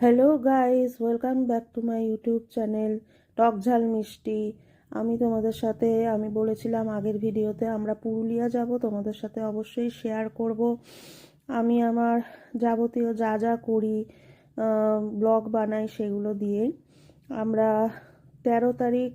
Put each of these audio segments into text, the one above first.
Hello guys, welcome back to my YouTube channel টক ঝাল মিষ্টি। আমি বলেছিলাম আগের ভিডিওতে আমরা পুরুলিয়া যাব, তোমাদের সাথে অবশ্যই শেয়ার করব আমি আমার যাবতীয় যা যা করি, ব্লগ বানাই সেগুলো দিয়ে। আমরা 13 তারিখ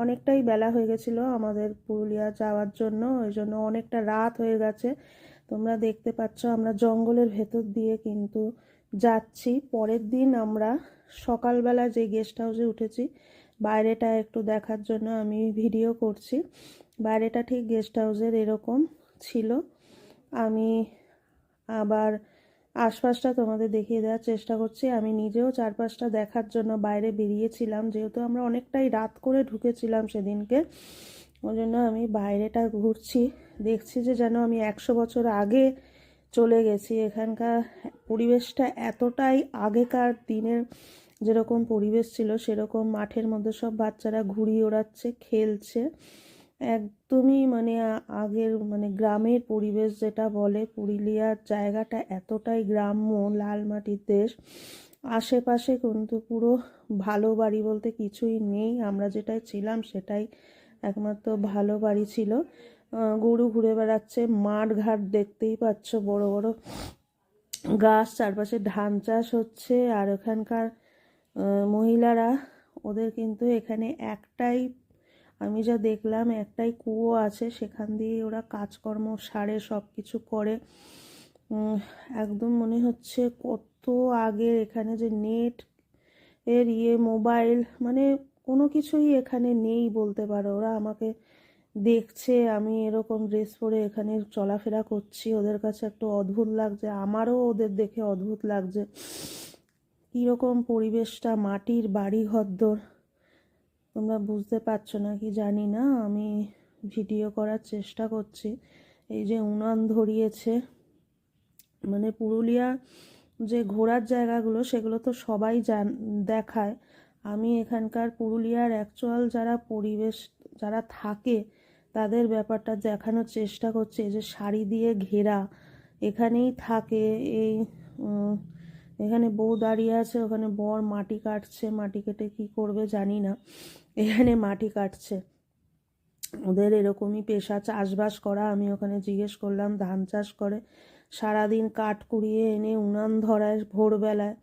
অনেকটাই বেলা হয়ে গেছিলো আমাদের পুরুলিয়া যাওয়ার জন্য, ওই জন্য অনেকটা রাত হয়ে গেছে। তোমরা দেখতে পাচ্ছ আমরা জঙ্গলের ভেতর দিয়ে কিন্তু যাচ্ছি। পরের দিন আমরা সকালবেলা যে গেস্ট হাউসে উঠেছি, বাইরেটা একটু দেখার জন্য আমি ভিডিও করছি। বাইরেটা ঠিক গেস্ট হাউসের এরকম ছিল। আমি আবার আশপাশটা তোমাদের দেখিয়ে দেওয়ার চেষ্টা করছি। আমি নিজেও চারপাশটা দেখার জন্য বাইরে বেরিয়েছিলাম, যেহেতু আমরা অনেকটাই রাত করে ঢুকেছিলাম সেদিনকে। ওই জন্য আমি বাইরেটা ঘুরছি, দেখছি যে যেন আমি 100 বছর আগে চলে গেছি। এখানকার পরিবেশটা এতটাই আগেকার দিনের যেরকম পরিবেশ ছিল সেরকম। মাঠের মধ্যে সব বাচ্চারা ঘুড়ি ওড়াচ্ছে, খেলছে, একদমই আগের গ্রামের পরিবেশ যেটা বলে। পুরুলিয়ার জায়গাটা এতটাই গ্রাম্য, লাল মাটির দেশ। আশেপাশে কিন্তু পুরো ভালো বাড়ি বলতে কিছুই নেই। আমরা যেটাই ছিলাম সেটাই একমাত্র ভালো বাড়ি ছিল। গরু ঘুরে বেড়াচ্ছে, মাঠ ঘাট দেখতেই পাচ্ছ, বড় বড় গাছ, চারপাশে ধান চাষ হচ্ছে। আর ওখানকার মহিলারা, ওদের কিন্তু এখানে একটাই, আমি যা দেখলাম, একটাই কুয়ো আছে, সেখান দিয়ে ওরা কাজকর্ম সারে, সব কিছু করে। একদম মনে হচ্ছে কত আগে। এখানে যে নেট এর মোবাইল কোনো কিছুই এখানে নেই বলতে পারো। ওরা আমাকে দেখছে, আমি এরকম ড্রেস পরে এখানে চলাফেরা করছি, ওদের কাছে একটু অদ্ভুত লাগছে, আমারও ওদের দেখে অদ্ভুত লাগছে। কীরকম পরিবেশটা, মাটির বাড়ি ঘরদোর, তোমরা বুঝতে পারছো না কি জানি না। আমি ভিডিও করার চেষ্টা করছি। এই যে উনান ধরিয়েছে, পুরুলিয়া যে ঘোরার জায়গাগুলো সেগুলো তো সবাই দেখায়। আমি এখানকার পুরুলিয়ার অ্যাকচুয়াল যারা পরিবেশ, যারা থাকে, তাদের ব্যাপারটা দেখানোর চেষ্টা করছে। এই যে শাড়ি দিয়ে ঘেরা, এখানেই থাকে। এই এখানে বউ দাঁড়িয়ে আছে, ওখানে বর মাটি কাটছে। মাটি কেটে কি করবে জানি না, এখানে মাটি কাটছে। ওদের এরকমই পেশা, চাষবাস করা। আমি ওখানে জিজ্ঞেস করলাম, ধান চাষ করে, সারাদিন কাঠ কুড়িয়ে এনে উনান ধরায় ভোরবেলায়।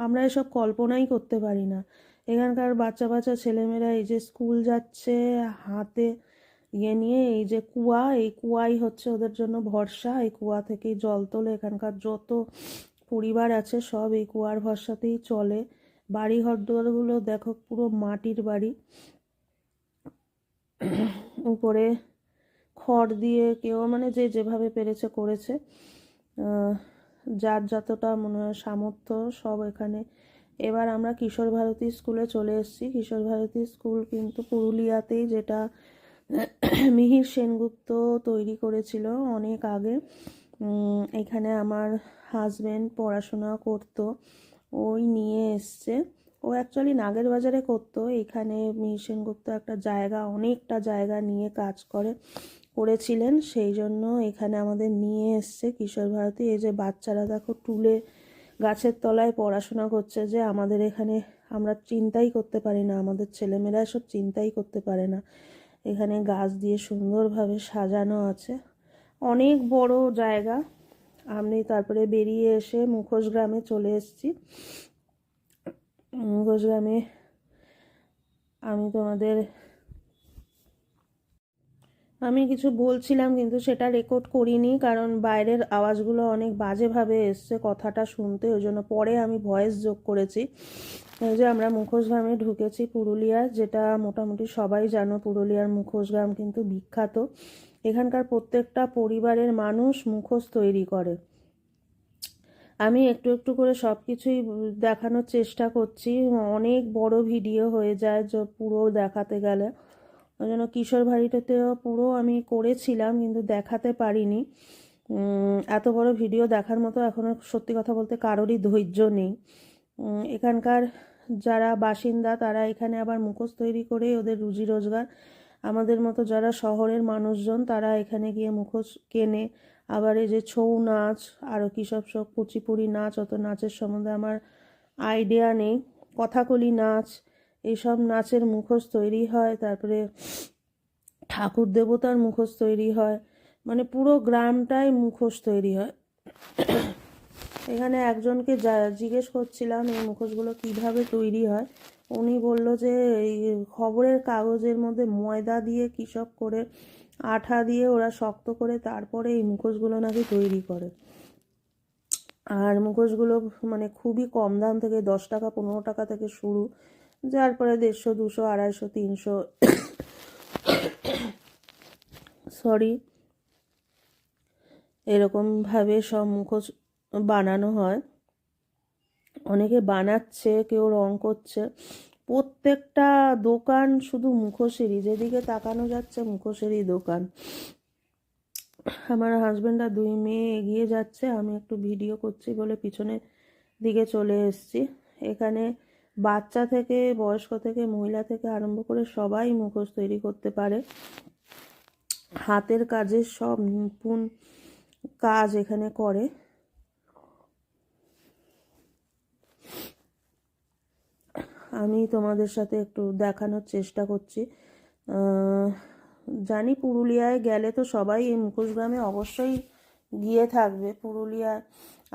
আমরা এসব কল্পনাই করতে পারি না। এখানকার বাচ্চা বাচ্চা ছেলেমেয়েরা এই যে স্কুল যাচ্ছে, হাতে নিয়ে, এই যে কুয়া, এই কুয়াই হচ্ছে ওদের জন্য ভরসা। এই কুয়া থেকেই জল তোলে। এখানকার যত পরিবার আছে সব এই কুয়ার ভরসাতেই চলে। বাড়ি ঘরদুয়ারগুলো দেখো, পুরো মাটির বাড়ি। উপরে খড় দিয়ে কেউ যে যেভাবে পেরেছে করেছে, যার যতটা মনে হয় সামর্থ্য সব এখানে। এবার আমরা কিশোর ভারতী স্কুলে চলে এসেছি। কিশোর ভারতী স্কুল কিন্তু পুরুলিয়াতেই, যেটা মিহির সেনগুপ্ত তৈরি করেছিল অনেক আগে। এখানে আমার হাজবেন্ড পড়াশোনা করতো, ওই নিয়ে এসছে। ও অ্যাকচুয়ালি নাগের বাজারে করতো। এখানে মিহির সেনগুপ্ত একটা জায়গা, অনেকটা জায়গা নিয়ে কাজ করেছিলেন, সেই জন্য এখানে আমাদের নিয়ে এসছে কিশোর ভারতী। এই যে বাচ্চারা দেখো টুলে গাছের তলায় পড়াশোনা করছে, যে আমাদের এখানে আমরা চিন্তাই করতে পারি না, আমাদের ছেলেমেয়েরা সব চিন্তাই করতে পারে না। এখানে গাছ দিয়ে সুন্দরভাবে সাজানো আছে, অনেক বড় জায়গা। আমি তারপরে বেরিয়ে এসে মুখোশ গ্রামে চলে এসেছি। মুখোশ গ্রামে আমি কিছু বলছিলাম, কিন্তু সেটা রেকর্ড করিনি, কারণ বাইরের আওয়াজগুলো অনেক বাজেভাবে এসছে কথাটা শুনতে, ওই জন্য পরে আমি ভয়েস যোগ করেছি। এই যে আমরা মুখোশ গ্রামে ঢুকেছি, পুরুলিয়ার, যেটা মোটামুটি সবাই জানো, পুরুলিয়ার মুখোশ গ্রাম কিন্তু বিখ্যাত। এখানকার প্রত্যেকটা পরিবারের মানুষ মুখোশ তৈরি করে। আমি একটু একটু করে সব কিছুই দেখানোর চেষ্টা করছি, অনেক বড় ভিডিও হয়ে যায় যে পুরো দেখাতে গেলে। ওই জন্য কিশোর ভারতীতেও পুরো আমি করেছিলাম, কিন্তু দেখাতে পারিনি। এত বড় ভিডিও দেখার মতো এখনও সত্যি কথা বলতে কারোরই ধৈর্য নেই। এখানকার যারা বাসিন্দা তারা এখানে আবার মুখোশ তৈরি করে ওদের রুজি রোজগার। আমাদের মতো যারা শহরের মানুষজন, তারা এখানে গিয়ে মুখোশ কেনে আবার এই যে ছৌ নাচ, আরও কী সব সব কুচিপুড়ি নাচ, অত নাচের সম্বন্ধে আমার আইডিয়া নেই। কথাকলি নাচ, এইসব নাচের মুখোশ তৈরি হয়, তারপরে ঠাকুর দেবতার মুখোশ তৈরি হয়, মানে পুরো গ্রামটাই মুখোশ তৈরি হয়। এখানে একজনকে জিজ্ঞেস করছিলাম এই মুখোশগুলো কিভাবে তৈরি হয়, উনি বলল যে এই খবরের কাগজের মধ্যে ময়দা দিয়ে কী সব করে আঠা দিয়ে ওরা শক্ত করে তারপরে এই মুখোশগুলো নাকি তৈরি করে। আর মুখোশগুলো মানে খুবই কম দাম থেকে 10 টাকা 15 টাকা থেকে শুরু, যার পরে 150, 200, 250, 300 এরকমভাবে সব মুখোশ বানানো হয়। অনেকে বানাচ্ছে, কেউ রং করছে, প্রত্যেকটা দোকান শুধু মুখোশেরই, যেদিকে তাকানো যাচ্ছে মুখোশেরই দোকান। আমার হাজব্যান্ড আর 2 মেয়ে এগিয়ে যাচ্ছে, আমি একটু ভিডিও করছি বলে পিছনে দিকে চলে এসেছি। এখানে বাচ্চা থেকে বয়স্ক থেকে মহিলা থেকে আরম্ভ করে সবাই মুখোশ তৈরি করতে পারে। হাতের কাজের সব নিপুণ কাজ এখানে করে। আমি তোমাদের সাথে একটু দেখানোর চেষ্টা করছি। জানি পুরুলিয়ায় গেলে তো সবাই এই মুখোশ গ্রামে অবশ্যই গিয়ে থাকবে। পুরুলিয়ায়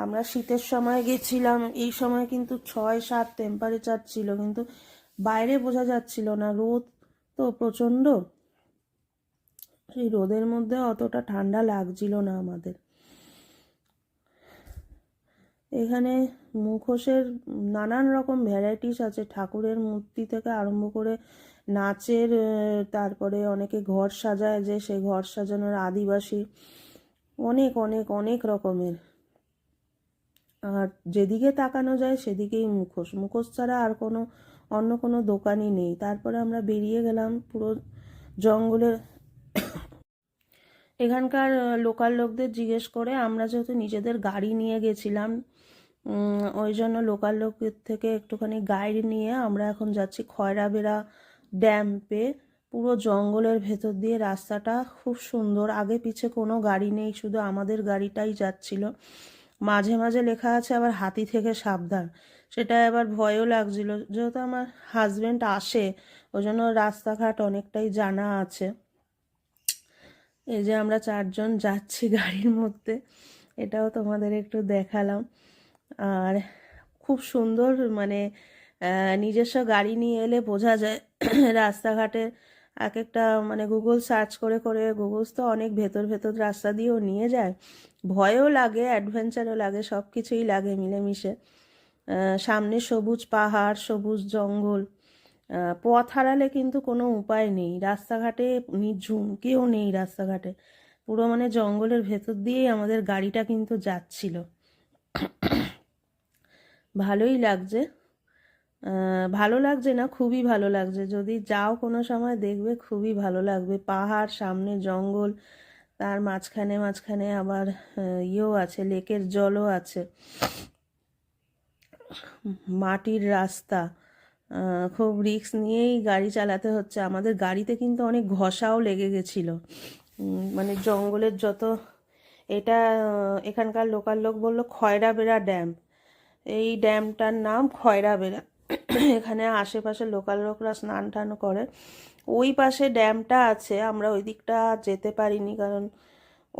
আমরা শীতের সময় গেছিলাম, এই সময় কিন্তু 6-7 টেম্পারেচার ছিল, কিন্তু বাইরে বোঝা যাচ্ছিল না, রোদ তো প্রচণ্ড। সেই রোদের মধ্যে অতটা ঠান্ডা লাগছিল না আমাদের। এখানে মুখোশের নানান রকম ভ্যারাইটিস আছে, ঠাকুরের মূর্তি থেকে আরম্ভ করে নাচের, তারপরে অনেকে ঘর সাজায়, যে সেই ঘর সাজানোর আদিবাসী, অনেক অনেক অনেক রকমের। আর যেদিকে তাকানো যায় সেদিকেই মুখোশ, মুখোশ ছাড়া আর কোনো অন্য কোনো দোকানই নেই। তারপরে আমরা বেরিয়ে গেলাম পুরো জঙ্গলে। এখানকার লোকাল লোকদের জিজ্ঞেস করে, আমরা যেহেতু নিজেদের গাড়ি নিয়ে গেছিলাম, ওই জন্য লোকাল লোকের থেকে একটুখানি গাইড নিয়ে আমরা এখন যাচ্ছি খয়রাবেড়া ড্যাম্পে। পুরো জঙ্গলের ভেতর দিয়ে রাস্তাটা খুব সুন্দর, আগে পিছে কোনো গাড়ি নেই, শুধু আমাদের গাড়িটাই যাচ্ছিল। মাঝে মাঝে লেখা আছে আবার হাতি থেকে সাবধান, সেটা আবার ভয়ও লাগছিল, যেহেতু আমার হাজব্যান্ড আসে ওই জন্য রাস্তাঘাট অনেকটাই জানা আছে। এই যে আমরা 4 জন যাচ্ছি গাড়ির মধ্যে, এটাও তোমাদের একটু দেখালাম। আর খুব সুন্দর, মানে নিজস্ব গাড়ি নিয়ে এলে বোঝা যায় রাস্তাঘাটে এক একটা, মানে গুগল সার্চ করে করে, গুগলস তো অনেক ভেতর ভেতর রাস্তা দিয়েও নিয়ে যায়, ভয়ও লাগে অ্যাডভেঞ্চারও লাগে, সব কিছুই লাগে মিলেমিশে। সামনে সবুজ পাহাড়, সবুজ জঙ্গল, পথ হারালে কিন্তু কোনো উপায় নেই, রাস্তাঘাটে নিঝুম, কেউ নেই রাস্তাঘাটে, পুরো মানে জঙ্গলের ভেতর দিয়েই আমাদের গাড়িটা কিন্তু যাচ্ছিল। ভালোই লাগছে, ভালো লাগছে না, খুবই ভালো লাগছে। যদি যাও কোনো সময় দেখবে, খুবই ভালো লাগবে। পাহাড়, সামনে জঙ্গল, তার মাঝখানে মাঝখানে আবার ইয়েও আছে, লেকের জলও আছে, মাটির রাস্তা, খুব রিস্ক নিয়েই গাড়ি চালাতে হচ্ছে আমাদের। গাড়িতে কিন্তু অনেক ঘষাও লেগে গেছিলো, মানে জঙ্গলের যত, এটা এখানকার লোকাল লোক বললো খয়রাবেড়া ড্যাম, এই ড্যামটার নাম খয়রাবেড়া। এখানে আশেপাশে লোকাল লোকরা স্নান টান করে, ওই পাশে ড্যামটা আছে, আমরা ওই দিকটা যেতে পারিনি, কারণ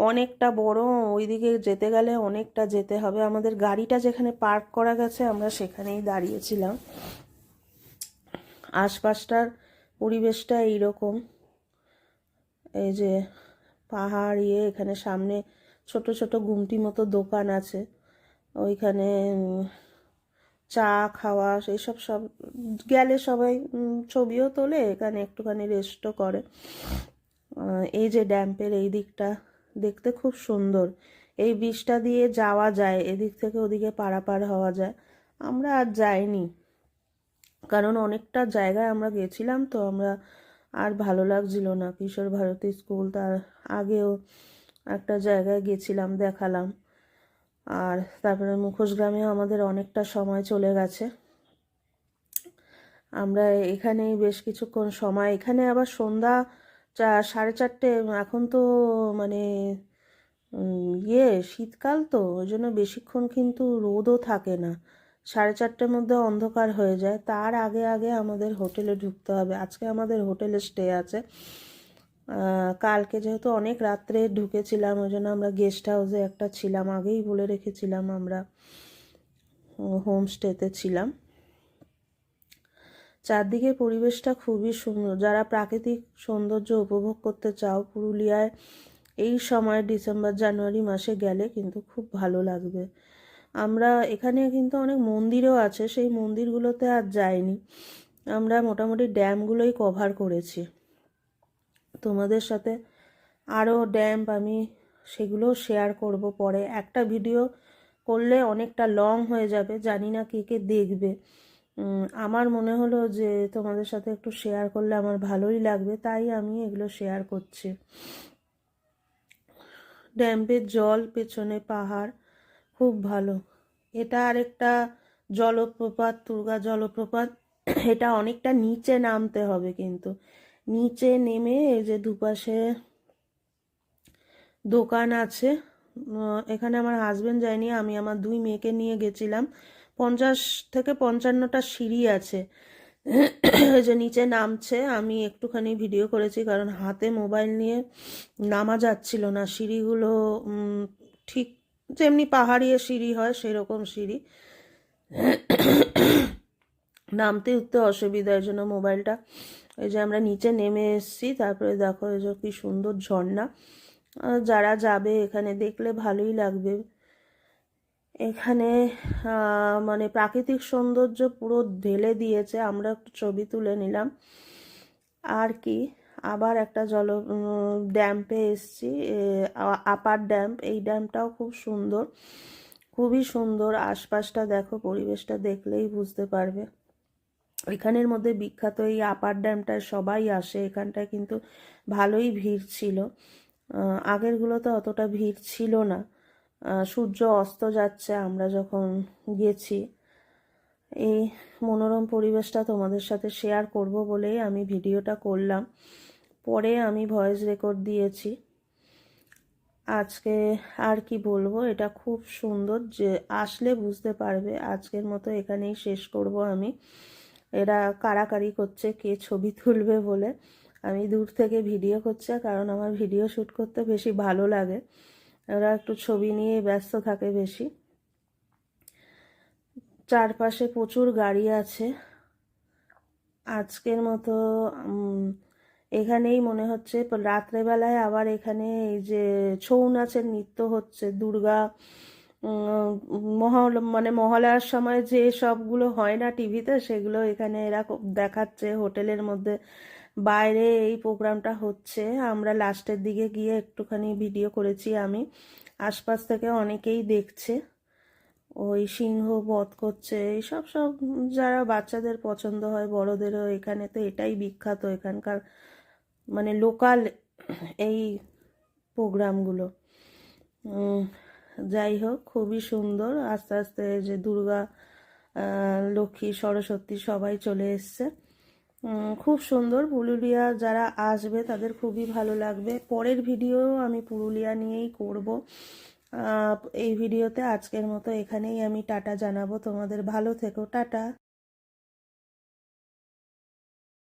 অনেকটা বড়, ওইদিকে যেতে গেলে অনেকটা যেতে হবে। আমাদের গাড়িটা যেখানে পার্ক করা গেছে আমরা সেখানেই দাঁড়িয়েছিলাম। আশপাশটার পরিবেশটা এইরকম, এই যে পাহাড়, এখানে সামনে ছোট ছোট গুমটি মতো দোকান আছে, ওইখানে চা খাওয়া এইসব সব, গেলে সবাই ছবিও তোলে, এখানে একটুখানি রেস্টও করে। এই যে ড্যাম্পের এই দিকটা দেখতে খুব সুন্দর, এই ব্রিজটা দিয়ে যাওয়া যায়, এদিক থেকে ওদিকে পারাপার হওয়া যায়। আমরা আর যাইনি, কারণ অনেকটা জায়গায় আমরা গেছিলাম তো, আমরা আর ভালো লাগছিল না। কিশোর ভারতী স্কুল, তার আগেও একটা জায়গায় গেছিলাম, দেখালাম। আর তারপরে মুখোশ গ্রামেও আমাদের অনেকটা সময় চলে গেছে। আমরা এখানেই বেশ কিছুক্ষণ সময়, এখানে আবার সন্ধ্যা 4, 4:30, এখন তো মানে শীতকাল তো ওই জন্য বেশিক্ষণ কিন্তু রোদও থাকে না, 4:30টার মধ্যে অন্ধকার হয়ে যায়। তার আগে আগে আমাদের হোটেলে ঢুকতে হবে। আজকে আমাদের হোটেলে স্টে আছে। কালকে যেহেতু অনেক রাত্রে ঢুকেছিলাম ওই জন্য আমরা গেস্ট হাউসে একটা ছিলাম, আগেই বলে রেখেছিলাম আমরা হোমস্টেতে ছিলাম। চারদিকে পরিবেশটা খুবই সুন্দর। যারা প্রাকৃতিক সৌন্দর্য উপভোগ করতে চাও পুরুলিয়ায় এই সময় ডিসেম্বর জানুয়ারি মাসে গেলে কিন্তু খুব ভালো লাগবে। আমরা এখানে কিন্তু অনেক মন্দিরও আছে, সেই মন্দিরগুলোতে আর যাইনি। আমরা মোটামুটি ড্যামগুলোই কভার করেছি। তোমাদের সাথে আরও ড্যাম আমি সেগুলো শেয়ার করব পরে। একটা ভিডিও করলে অনেকটা লং হয়ে যাবে, জানি না কে কে দেখবে। আমার মনে হলো যে তোমাদের সাথে একটু শেয়ার করলে আমার ভালোই লাগবে, তাই আমি এগুলো শেয়ার করছি। ড্যামের জল, পেছনে পাহাড়, খুব ভালো। এটা আরেকটা জলপ্রপাত, তুর্গা জলপ্রপাত। এটা অনেকটা নিচে নামতে হবে, কিন্তু নিচে নেমে এই যে দুপাশে দোকান আছে। এখানে আমার হাজবেন্ড যায়নি, আমি আমার 2 মেয়েকে নিয়ে গেছিলাম। 50 থেকে 55টা সিঁড়ি আছে। যে নিচে নামছে, আমি একটুখানি ভিডিও করেছি কারণ হাতে মোবাইল নিয়ে নামা যাচ্ছিল না। সিঁড়িগুলো ঠিক যেমনি পাহাড়ি সিঁড়ি হয় সেরকম সিঁড়ি, নামতে উঠতে অসুবিধার জন্য মোবাইলটা। এই যে আমরা নিচে নেমে এসেছি, তারপরে দেখো এই যে কি সুন্দর ঝর্ণা। যারা যাবে এখানে দেখলে ভালোই লাগবে। এখানে মানে প্রাকৃতিক সৌন্দর্য পুরো ঢেলে দিয়েছে। আমরা একটু ছবি তুলে নিলাম আর কি। আবার একটা ড্যাম্পে এসছি, আপার ড্যাম্প। এই ড্যামটাও খুব সুন্দর, খুবই সুন্দর। আশপাশটা দেখো, পরিবেশটা দেখলেই বুঝতে পারবে। এখানের মধ্যে বিখ্যাত এই আপার ড্যামটায় সবাই আসে। এখানটায় কিন্তু ভালোই ভিড় ছিল, আগেরগুলোতে অতটা ভিড় ছিল না। সূর্য অস্ত যাচ্ছে আমরা যখন গেছি। এই মনোরম পরিবেশটা তোমাদের সাথে শেয়ার করব বলেই আমি ভিডিওটা করলাম। পরে আমি ভয়েস রেকর্ড দিয়েছি। আজকে আর কি বলবো, এটা খুব সুন্দর, যে আসলে বুঝতে পারবে। আজকের মতো এখানেই শেষ করব আমি। এরা কাড়াকাড়ি করছে কে ছবি তুলবে বলে। আমি দূর থেকে ভিডিও করছি কারণ আমার ভিডিও শ্যুট করতে বেশি ভালো লাগে। ওরা একটু ছবি নিয়ে ব্যস্ত থাকে বেশি। চারপাশে প্রচুর গাড়ি আছে। আজকের মতো এখানেই মনে হচ্ছে। রাত্রেবেলায় আবার এখানে এই যে ছৌ নাচের নৃত্য হচ্ছে, দুর্গা মানে মহালয়ার সময় যে সবগুলো হয় না টিভিতে, সেগুলো এখানে এরা দেখাচ্ছে হোটেলের মধ্যে। বাইরে এই প্রোগ্রামটা হচ্ছে। আমরা লাস্টের দিকে গিয়ে একটুখানি ভিডিও করেছি আমি। আশপাশ থেকে অনেকেই দেখছে। ওই সিংহ বধ করছে, এইসব সব যারা বাচ্চাদের পছন্দ হয়, বড়দেরও। এখানে তো এটাই বিখ্যাত, এখানকার মানে লোকাল এই প্রোগ্রামগুলো। যাই হোক, খুবই সুন্দর। আস্তে আস্তে যে দুর্গা, লক্ষ্মী, সরস্বতী সবাই চলে এসছে। খুব সুন্দর। পুরুলিয়া যারা আসবে তাদের খুবই ভালো লাগবে। পরের ভিডিও আমি পুরুলিয়া নিয়েই করব। এই ভিডিওতে আজকের মতো এখানেই আমি টাটা জানাবো তোমাদের। ভালো থেকো, টাটা।